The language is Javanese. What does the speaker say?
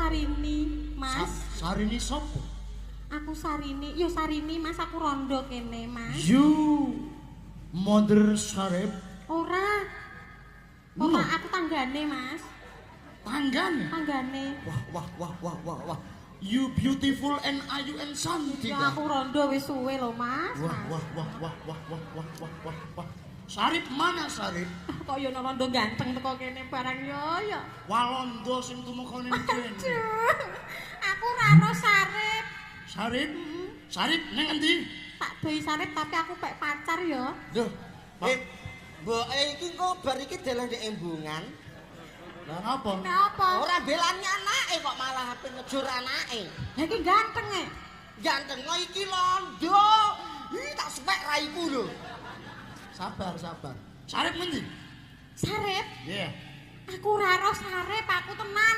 Sarini, Mas. Sarini sopo? Aku Sarini, yo Sarini Mas, aku rondo kene, Mas. You Mother Sarip? Ora. No. Ora, aku tanggane, Mas. Tanggane? Tanggane. Wah. You beautiful and ayu and cantik. Ya aku rondo wis suwe lho, Mas. Wah. Sarip mana Sarip? Kok yo rondo ganteng teko kene barang yo. Walondo sing tumekane kene. Aku ra ono Sarip. Sarip? Sarip ning endi? Tak doi Sarip tapi aku pek pacar yo. Duh, Mboke iki kok bar iki dalan ndek embungan. lah ngapa? Kenapa? Ora belani anake kok malah ape ngejur anake. Ya iki ganteng e. Ganteng iki londo. Ih tak sepek raiku lho. Sabar. Sarip ngendi? Sarip? Iya. Aku ora ero Sarip, aku tenan